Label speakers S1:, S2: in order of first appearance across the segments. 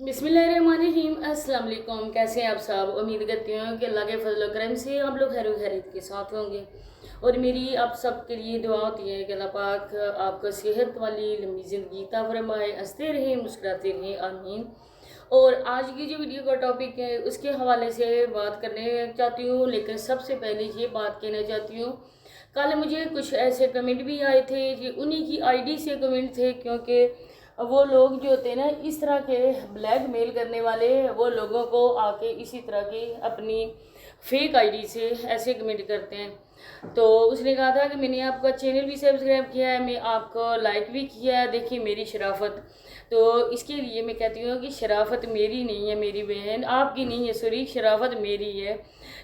S1: बिस्मिल्लाहिर्रहमानिर्रहीम। अस्सलाम वालेकुम। कैसे हैं आप सब? उम्मीद करती हूँ कि अल्लाह के फजल और करम से आप लोग खैर खैरियत के साथ होंगे। और मेरी आप सब के लिए दुआ होती है कि अल्लाह पाक आपको सेहत वाली लंबी ज़िंदगी अता फरमाए, हंसते रहें, मुस्कुराते रहें, आमीन। और आज की जो वीडियो का टॉपिक है उसके हवाले से बात करने चाहती हूँ, लेकिन सबसे पहले ये बात कहना चाहती हूँ, कल मुझे कुछ ऐसे कमेंट भी आए थे, ये उन्हीं की आईडी से कमेंट थे, क्योंकि वो लोग जो होते हैं ना इस तरह के ब्लैक मेल करने वाले, वो लोगों को आके इसी तरह की अपनी फेक आईडी से ऐसे कमेंट करते हैं। तो उसने कहा था कि मैंने आपका चैनल भी सब्सक्राइब किया है, मैं आपको लाइक भी किया है, देखिए मेरी शराफत। तो इसके लिए मैं कहती हूँ कि शराफत मेरी नहीं है, मेरी बहन आपकी नहीं है, सॉरी, शराफत मेरी है,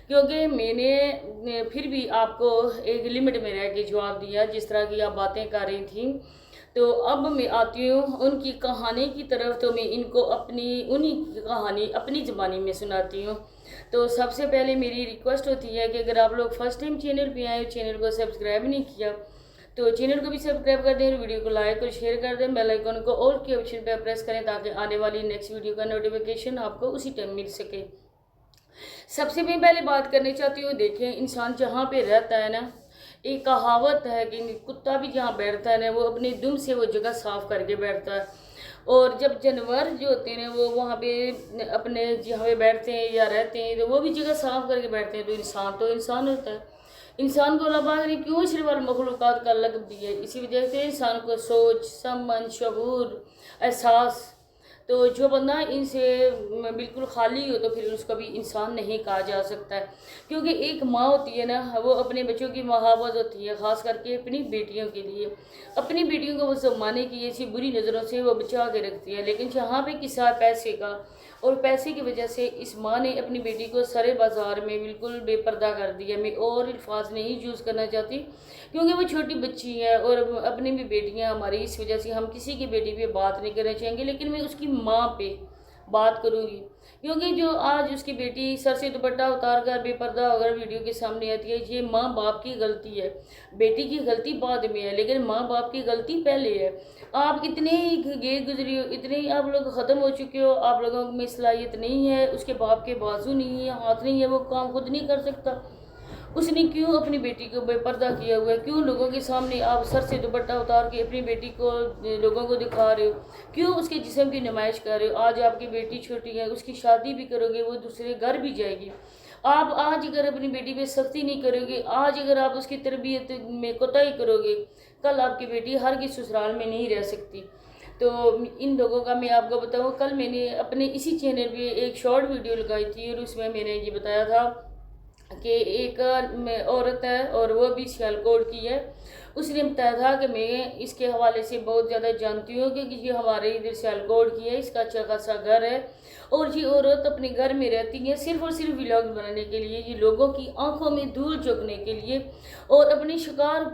S1: क्योंकि मैंने फिर भी आपको एक लिमिट में रह के जवाब दिया जिस तरह की आप बातें कर रही थी। तो अब मैं आती हूँ उनकी कहानी की तरफ, तो मैं इनको अपनी उन्हीं की कहानी अपनी ज़बानी में सुनाती हूँ। तो सबसे पहले मेरी रिक्वेस्ट होती है कि अगर आप लोग फर्स्ट टाइम चैनल पे आए, चैनल को सब्सक्राइब नहीं किया तो चैनल को भी सब्सक्राइब कर दें, वीडियो को लाइक और शेयर कर दें, बेल आइकन को ऑल के ऑप्शन पर प्रेस करें ताकि आने वाली नेक्स्ट वीडियो का नोटिफिकेशन आपको उसी टाइम मिल सके। सबसे मैं पहले बात करनी चाहती हूँ, देखें इंसान जहाँ पे रहता है ना, एक कहावत है कि कुत्ता भी जहाँ बैठता है ना वो अपनी दुम से वो जगह साफ करके बैठता है। और जब जानवर जो होते हैं वो वहाँ पे अपने जहाँ पे बैठते हैं या रहते हैं तो वो भी जगह साफ करके बैठते हैं। तो इंसान होता है। इंसान को अल्लाह पाक ने क्यों सिर्फ मखलूक़ात का लक़ब दिया है? इसी वजह से इंसान को सोच, समझ, शऊर, एहसास, तो जो बंदा इनसे बिल्कुल खाली हो तो फिर उसको भी इंसान नहीं कहा जा सकता है। क्योंकि एक माँ होती है ना, वो अपने बच्चों की महावत होती है, ख़ास करके अपनी बेटियों के लिए। अपनी बेटियों को वो ज़माने की ऐसी बुरी नज़रों से वो बचा के रखती है, लेकिन जहाँ पे किस्सा पैसे का, और पैसे की वजह से इस माँ ने अपनी बेटी को सरे बाज़ार में बिल्कुल बेपर्दा कर दिया। मैं और अल्फाज नहीं यूज़ करना चाहती क्योंकि वो छोटी बच्ची है और अपनी भी बेटियां हमारी, इस वजह से हम किसी की बेटी पे बात नहीं करना चाहेंगे, लेकिन मैं उसकी माँ पे बात करूँगी। क्योंकि जो आज उसकी बेटी सर से दुपट्टा उतार कर बेपर्दा होकर वीडियो के सामने आती है, ये माँ बाप की गलती है। बेटी की गलती बाद में है, लेकिन माँ बाप की गलती पहले है। आप इतने ही गे गुजरी हो, इतने ही आप लोग ख़त्म हो चुके हो, आप लोगों में सलाहियत नहीं है, उसके बाप के बाजू नहीं है, हाथ नहीं है, वो काम खुद नहीं कर सकता। उसने क्यों अपनी बेटी को बेपर्दा किया हुआ है? क्यों लोगों के सामने आप सर से दुपट्टा उतार के अपनी बेटी को लोगों को दिखा रहे हो? क्यों उसके जिस्म की नुमाइश कर रहे हो? आज आपकी बेटी छोटी है, उसकी शादी भी करोगे, वो दूसरे घर भी जाएगी। आप आज अगर अपनी बेटी पे सख्ती नहीं करोगे, आज अगर आप उसकी तरबियत में कोताही करोगे, कल आपकी बेटी हर की ससुराल में नहीं रह सकती। तो इन लोगों का मैं आपको बताऊँ, कल मैंने अपने इसी चैनल पे एक शॉर्ट वीडियो लगाई थी और उसमें मैंने ये बताया था कि एक औरत है और वो भी सियालकोट की है। उसने बताया था कि मैं इसके हवाले से बहुत ज़्यादा जानती हूँ क्योंकि ये हमारे इधर सियालकोट की है, इसका अच्छा खासा घर है और ये औरत अपने घर में रहती है सिर्फ और सिर्फ व्लॉग बनाने के लिए, ये लोगों की आंखों में धूल झोंकने के लिए और अपने शिकार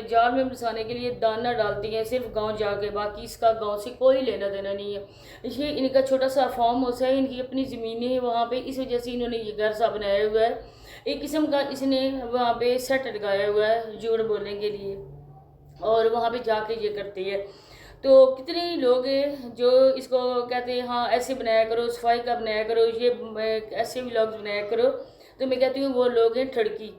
S1: जाल में फंसाने के लिए दाना डालती है सिर्फ गांव जाके, बाकी इसका गांव से कोई लेना देना नहीं है। ये इनका छोटा सा फार्म हाउस है, इनकी अपनी ज़मीनें हैं वहाँ पे, इस वजह से इन्होंने ये घर सा बनाया हुआ है। एक किस्म का इसने वहाँ पे सेट लगाया हुआ है झूठ बोलने के लिए और वहाँ पे जाके ये करती है। तो कितने ही लोग हैं जो इसको कहते हैं हाँ ऐसे बनाया करो, सफाई का बनाया करो, ये ऐसे व्लॉग्स बनाया करो। तो मैं कहती हूँ वो लोग हैं ठड़की,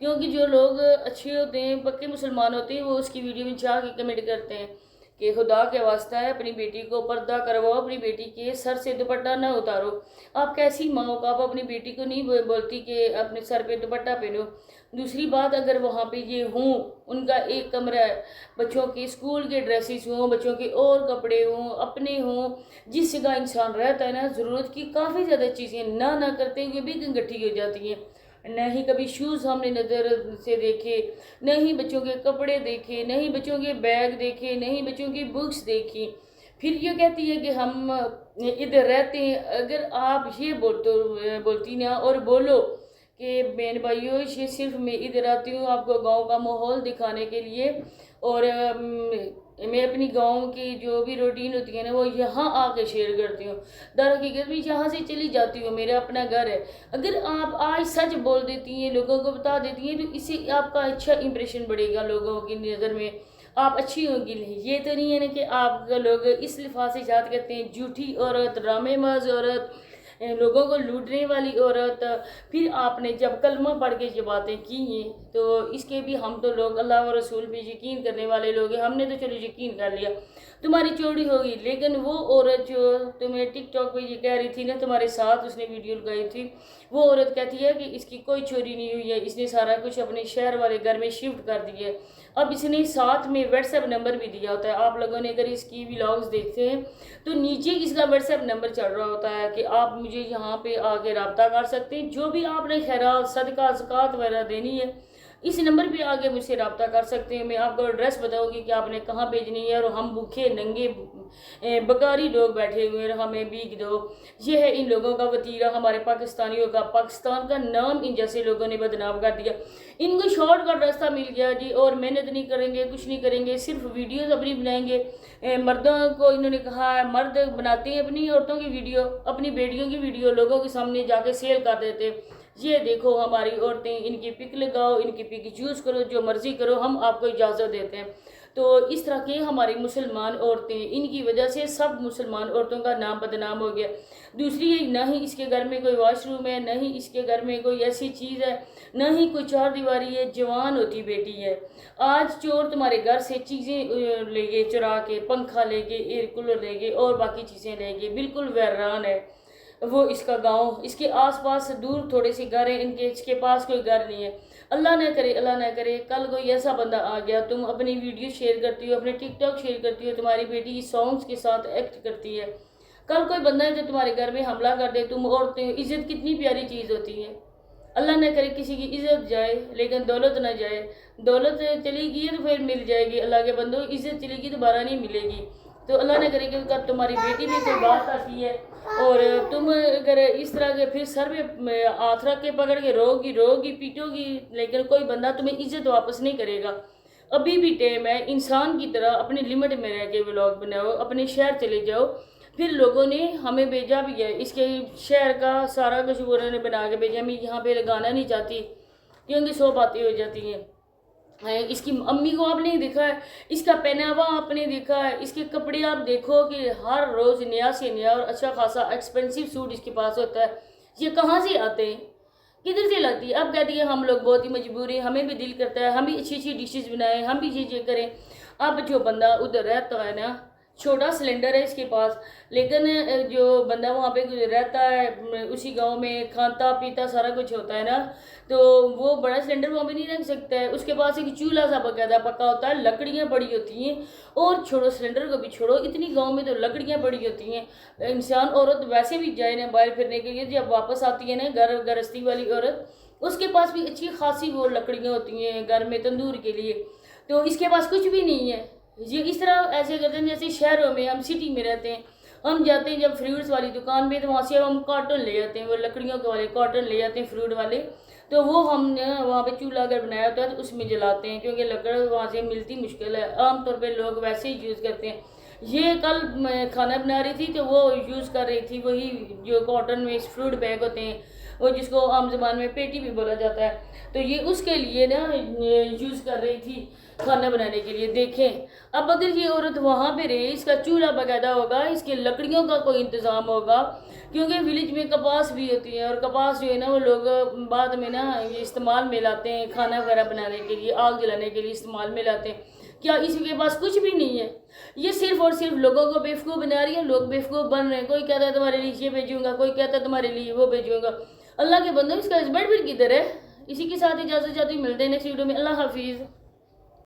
S1: क्योंकि जो लोग अच्छे होते हैं, पक्के मुसलमान होते हैं, वो उसकी वीडियो में जाके कमेंट करते हैं कि खुदा के वास्ता है अपनी बेटी को पर्दा करवाओ, अपनी बेटी के सर से दुपट्टा न उतारो। आप कैसी माँ हो, आप अपनी बेटी को नहीं बोलती कि अपने सर पे दुपट्टा पहनो। दूसरी बात, अगर वहाँ पे ये हों, उनका एक कमरा है, बच्चों के स्कूल के ड्रेसेस हों, बच्चों के और कपड़े हों, अपने हों, जिस जगह इंसान रहता है ना, ज़रूरत की काफ़ी ज़्यादा चीज़ें ना करते हुए भी गंगट्ठी हो जाती हैं। न ही कभी शूज़ हमने नज़र से देखे, न ही बच्चों के कपड़े देखे, न ही बच्चों के बैग देखे, न ही बच्चों की बुक्स देखी। फिर ये कहती है कि हम इधर रहते हैं। अगर आप ये बोलती ना और बोलो कि बहन भाइयों ये सिर्फ मैं इधर आती हूँ आपको गांव का माहौल दिखाने के लिए और मैं अपनी गांव की जो भी रूटीन होती है ना वो यहाँ आके शेयर करती हूँ, दर हकीकत भी यहाँ से चली जाती हूँ, मेरा अपना घर है। अगर आप आज सच बोल देती हैं, लोगों को बता देती हैं, तो इससे आपका अच्छा इंप्रेशन बढ़ेगा लोगों की नज़र में, آپ اچھی ہوگی نہیں، یہ تو نہیں ہے نا کہ آپ لوگ اس لفاظ سے ایجاد کرتے ہیں جھوٹی عورت، ڈرامے باز عورت، لوگوں کو لوٹنے والی عورت۔ پھر آپ نے جب کلمہ پڑھ کے یہ باتیں کی ہیں تو اس کے بھی ہم تو لوگ اللہ و رسول پہ یقین کرنے والے لوگ ہیں، ہم نے تو چلو یقین کر لیا تمہاری چوری ہوگی، لیکن وہ عورت جو تمہیں ٹک ٹاک پہ یہ کہہ رہی تھی نا، تمہارے ساتھ اس نے ویڈیو لگائی تھی، وہ عورت کہتی ہے کہ اس کی کوئی چوری نہیں ہوئی ہے، اس نے سارا کچھ اپنے شہر والے گھر میں شفٹ کر دیا ہے۔ اب اس نے ساتھ میں واٹس ایپ نمبر بھی دیا ہوتا ہے، آپ لوگوں نے اگر اس کی ولاگز دیکھتے ہیں تو نیچے اس کا واٹس ایپ نمبر چل رہا ہوتا ہے کہ آپ مجھے یہاں پہ آ کے رابطہ کر سکتے ہیں، جو بھی آپ نے خیرات صدقہ زکوٰۃ وغیرہ دینی ہے اس نمبر پہ آگے مجھ سے رابطہ کر سکتے ہیں، میں آپ کو ایڈریس بتاؤں گی کہ آپ نے کہاں بھیجنی ہے، اور ہم بھوکے ننگے بکاری لوگ بیٹھے ہوئے ہیں، ہمیں بھیک دو۔ یہ ہے ان لوگوں کا وتیرہ، ہمارے پاکستانیوں کا، پاکستان کا نام ان جیسے لوگوں نے بدنام کر دیا۔ ان کو شارٹ کٹ راستہ مل گیا جی، اور محنت نہیں کریں گے، کچھ نہیں کریں گے، صرف ویڈیوز اپنی بنائیں گے۔ مردوں کو انہوں نے کہا ہے مرد بناتے ہیں اپنی عورتوں کی ویڈیو، اپنی بیٹیوں کی ویڈیو لوگوں کے سامنے جا کے سیل کر دیتے، یہ دیکھو ہماری عورتیں، ان کی پک لگاؤ، ان کی پک یوز کرو، جو مرضی کرو، ہم آپ کو اجازت دیتے ہیں۔ تو اس طرح کے ہماری مسلمان عورتیں، ان کی وجہ سے سب مسلمان عورتوں کا نام بدنام ہو گیا۔ دوسری نہ ہی اس کے گھر میں کوئی واش روم ہے، نہ ہی اس کے گھر میں کوئی ایسی چیز ہے، نہ ہی کوئی چار دیواری ہے، جوان ہوتی بیٹی ہے۔ آج چور تمہارے گھر سے چیزیں لے گئے چرا کے، پنکھا لے گئے، ایئر کولر لے گئے اور باقی چیزیں لے گئے، بالکل ویران ہے وہ اس کا گاؤں، اس کے آس پاس دور تھوڑے سے گھر ہیں، اس کے پاس کوئی گھر نہیں ہے۔ اللہ نہ کرے، اللہ نہ کرے کل کوئی ایسا بندہ آ گیا، تم اپنی ویڈیو شیئر کرتی ہو، اپنے ٹک ٹاک شیئر کرتی ہو، تمہاری بیٹی سانگز کے ساتھ ایکٹ کرتی ہے، کل کوئی بندہ ہے جو تمہارے گھر میں حملہ کر دے، تم عورتیں، عزت کتنی پیاری چیز ہوتی ہے، اللہ نہ کرے کسی کی عزت جائے لیکن دولت نہ جائے، دولت چلی گئی تو پھر مل جائے گی، اللہ کے بندو عزت چلی گی دوبارہ نہیں ملے گی۔ تو اللہ نہ کرے کہ تمہاری بیٹی بھی کوئی بات آتی ہے اور تم اگر اس طرح کے پھر سر پہ ہاتھ رکھ کے پکڑ کے رو گی پیٹو گی، لیکن کوئی بندہ تمہیں عزت واپس نہیں کرے گا۔ ابھی بھی ٹائم ہے، انسان کی طرح اپنی لمٹ میں رہ کے ولاگ بناؤ، اپنے شہر چلے جاؤ۔ پھر لوگوں نے ہمیں بھیجا بھی ہے، اس کے شہر کا سارا کچھ انہوں نے بنا کے بھیجا، میں یہاں پہ لگانا نہیں چاہتی کیونکہ 100 باتیں ہو جاتی ہیں۔ اس کی امی کو آپ نے دیکھا ہے، اس کا پہناوا آپ نے دیکھا ہے، اس کے کپڑے آپ دیکھو کہ ہر روز نیا سے نیا اور اچھا خاصا ایکسپینسو سوٹ اس کے پاس ہوتا ہے، یہ کہاں سے آتے ہیں، کدھر سے لاتی ہے؟ اب کہتی ہے ہم لوگ بہت ہی مجبور ہیں، ہمیں بھی دل کرتا ہے ہم بھی اچھی اچھی ڈشز بنائیں، ہم بھی یہ کریں۔ اب جو بندہ ادھر رہتا ہے نا، چھوٹا سلنڈر ہے اس کے پاس، لیکن جو بندہ وہاں پہ رہتا ہے اسی گاؤں میں، کھاتا پیتا سارا کچھ ہوتا ہے نا، تو وہ بڑا سلنڈر وہاں پہ نہیں رکھ سکتا ہے، اس کے پاس ایک چولہا سا باقاعدہ پکا ہوتا ہے، لکڑیاں پڑی ہوتی ہیں، اور چھوڑو سلنڈر کو بھی چھوڑو، اتنی گاؤں میں تو لکڑیاں پڑی ہوتی ہیں۔ انسان عورت ویسے بھی جائے نا باہر پھرنے کے لیے، جب واپس آتی ہے نا گرہستی والی عورت، اس کے پاس بھی اچھی خاصی وہ لکڑیاں ہوتی ہیں گھر میں تندور کے لیے، تو اس کے پاس کچھ بھی نہیں ہے۔ یہ اس طرح ایسے کرتے ہیں جیسے شہروں میں، ہم سٹی میں رہتے ہیں، ہم جاتے ہیں جب فروٹس والی دکان پہ تو وہاں سے ہم کارٹن لے جاتے ہیں، وہ لکڑیوں کے والے کارٹن لے جاتے ہیں فروٹ والے، تو وہ ہم نے وہاں پہ چولہا اگر بنایا ہوتا ہے تو اس میں جلاتے ہیں، کیونکہ لکڑ وہاں سے ملتی مشکل ہے، عام طور پہ لوگ ویسے ہی یوز کرتے ہیں۔ یہ کل میں کھانا بنا رہی تھی تو وہ یوز کر رہی تھی وہی جو کارٹن میں فروٹ بیگ ہوتے ہیں، وہ جس کو عام زبان میں پیٹی بھی بولا جاتا ہے، تو یہ اس کے لیے نا یوز کر رہی تھی کھانا بنانے کے لیے۔ دیکھیں اب اگر یہ عورت وہاں پہ رہے، اس کا چولہا باقاعدہ ہوگا، اس کے لکڑیوں کا کوئی انتظام ہوگا، کیونکہ ولیج میں کپاس بھی ہوتی ہے، اور کپاس جو ہے نا وہ لوگ بعد میں نا یہ استعمال میں لاتے ہیں، کھانا وغیرہ بنانے کے لیے، آگ جلانے کے لیے استعمال میں لاتے ہیں۔ کیا اس کے پاس کچھ بھی نہیں ہے؟ یہ صرف اور صرف لوگوں کو بیوقوف بنا رہی ہے، لوگ بیوقوف بن رہے ہیں، کوئی کہتا ہے تمہارے لیے یہ بھیجوں گا، کوئی کہتا ہے تمہارے لیے وہ بھیجوں گا۔ اللہ کے بندوں، اس کا ہسبینڈ پھر کدھر ہے؟ اسی کے ساتھ اجازت چاہتی ہوں، ملتے ہیں نیکسٹ ویڈیو میں، اللہ حافظ۔